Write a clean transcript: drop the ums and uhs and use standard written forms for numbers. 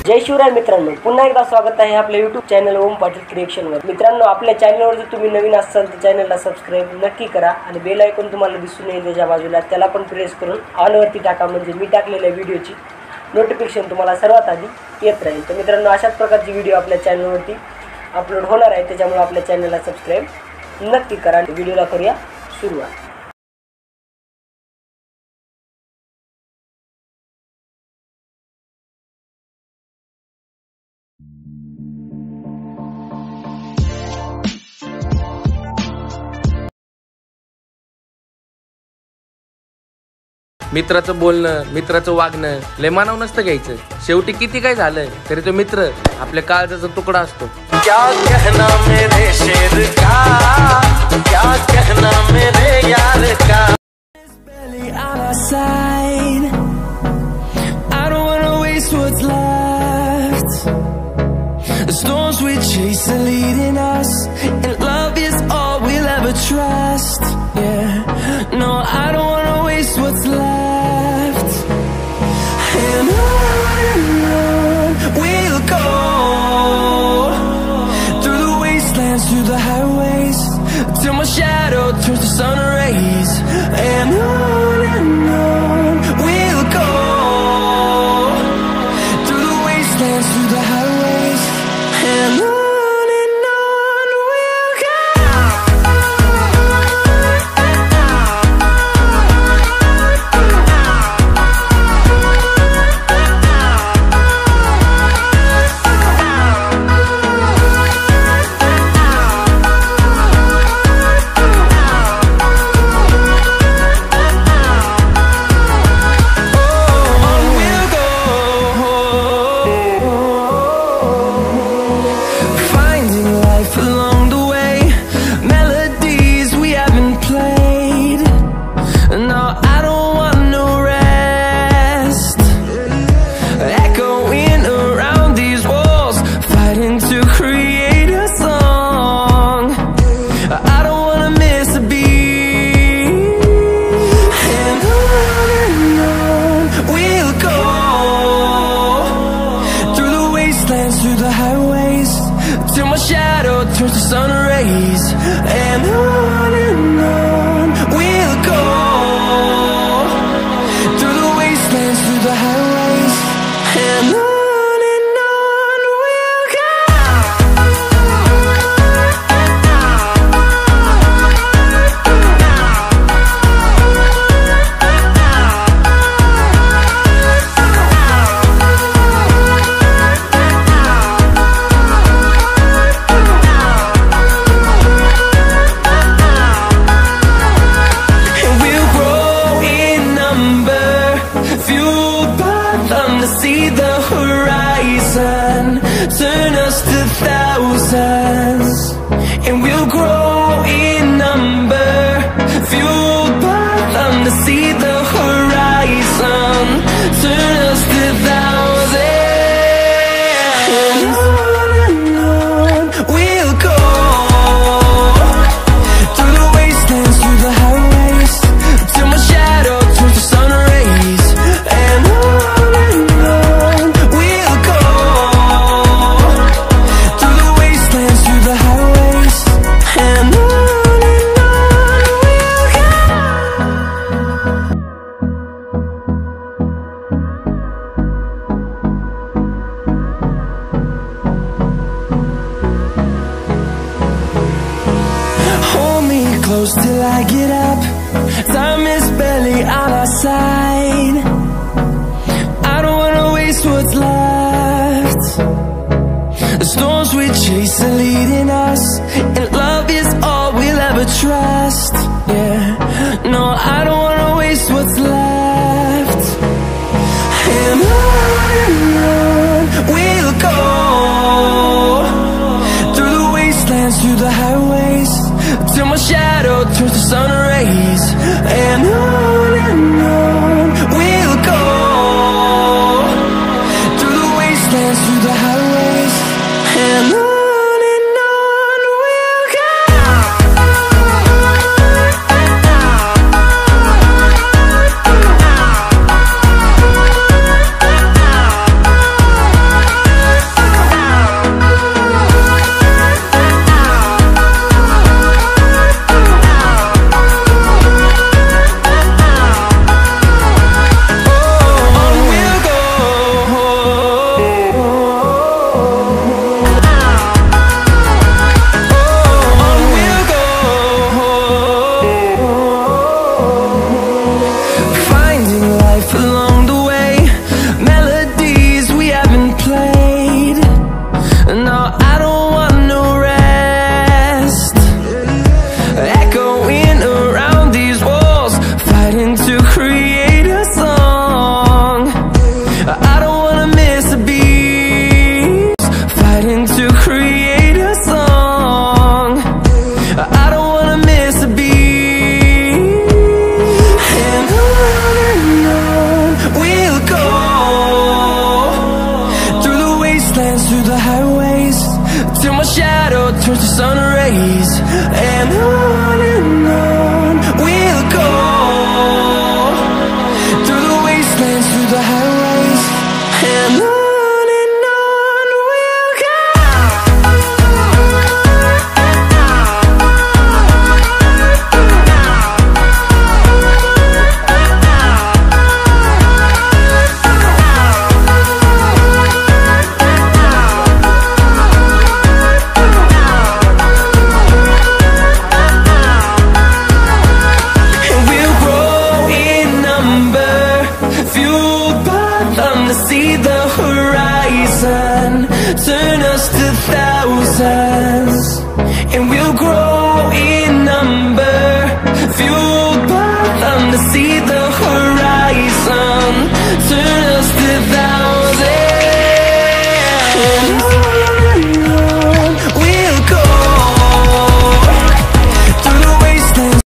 जय शिवराय मित्रांनो, पुन्हा एकदा स्वागत आहे आपल्या YouTube चॅनल ओम पाटील क्रिएशनवर। मित्रांनो, आपल्या चॅनलवर जर तुम्ही नवीन असाल तर चॅनलला सबस्क्राइब नक्की करा आणि बेल आयकॉन तुम्हाला दिसून येईल त्याच्या बाजूला, त्याला पण प्रेस करून ऑल वरती टाका, म्हणजे मी टाकलेल्या व्हिडिओची नोटिफिकेशन तुम्हाला सर्वात आधी येत राहील। तर मित्रांनो, अशाच प्रकारची व्हिडिओ आपल्या चॅनलवरती अपलोड होणार आहे, त्याच्यामुळे आपल्या चॅनलला सबस्क्राइब नक्की करा आणि व्हिडिओला करूया सुरुवात। मित्राचं बोलणं, मित्राचं वागणं लय मानाव नसतं घ्यायचं। शेवटी किती काय झालं तरी तो मित्र आपल्या काळजाचा तुकडा असतो। क्या कहना मेरे शेर का, क्या कहना मेरे यार का। I don't wanna waste what's left. The storms we chase are leading us, and love is all we'll ever trust. Yeah, no, I don't wanna waste what's left. And on we'll go, through the wastelands, through the highways, till my shadow turns to sun rays. And on we'll go, through the wastelands, through the highways, and on we'll go. Through the highways, till my shadow turns to sun rays. And on we'll go, through the wastelands, through the highways, and on we'll go. See the horizon, turn us to thousands, and we'll grow in number, fueled by them to see the horizon, turn us to thousands, and on we'll go, through the wastelands, through the highways, till my shadow turns to sun rays. And close till I get up, time is barely on our side. I don't wanna waste what's left. The storms we chase are leading us, and love is all we'll ever trust. Yeah, no, I don't wanna waste what's left. And on we'll go, through the wastelands, through the highways, till my shadow turns to sun rays. And on fathom to see the horizon. Turn us to thousands, and we'll grow